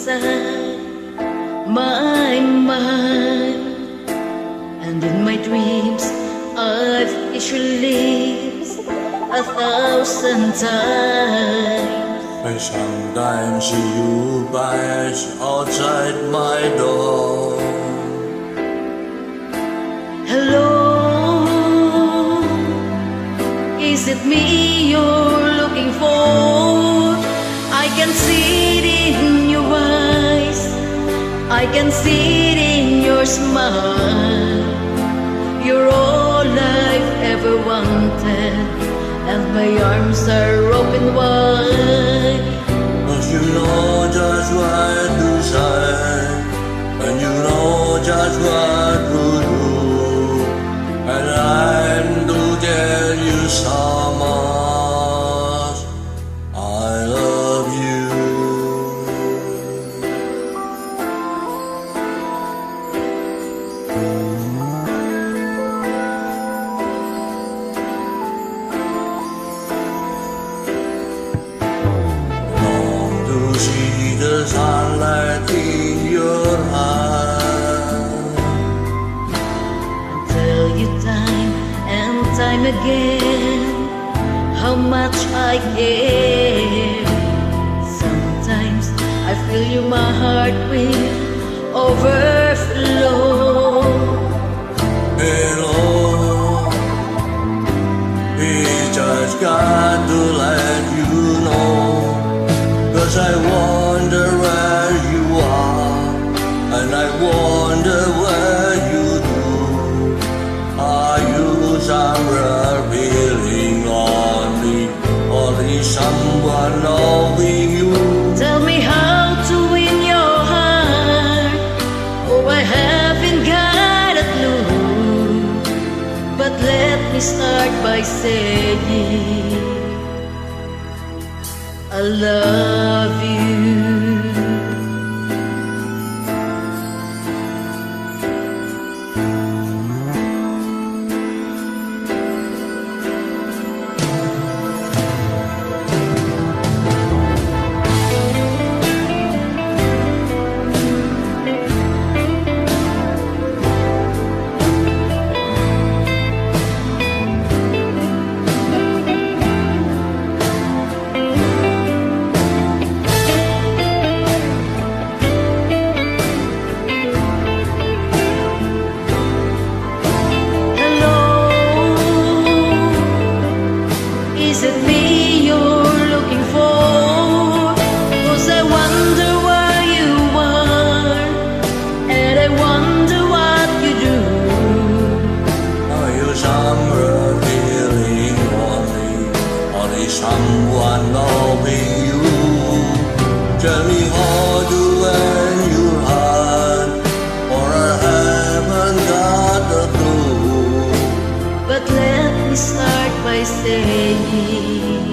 inside my mind, and in my dreams I've kissed your lips 1,000 times. But sometimes you pass outside my door. Hello, is it me you're looking for? I can see it in your eyes, I can see it in your smile. You're all I've ever wanted, and my arms are open wide. 'Cause you know just what to say, and you know just what to do, and I'm to tell you so much I love you. See the sunlight in your eyes. I'll tell you time and time again how much I care. Sometimes I feel you, my heart will overflow. Hello, we just got to let you know. 'Cause I wonder where you are, and I wonder where you do. Are you somewhere feeling only someone knowing you? Tell me how to win your heart. Oh, I haven't got a clue, but let me start by saying I love you. Is it me you're looking for? 'Cause I wonder where you are, and I wonder what you do. Are you somewhere feeling only someone knowing you? Tell me how to win your heart, or I haven't got a clue. But let me start by saying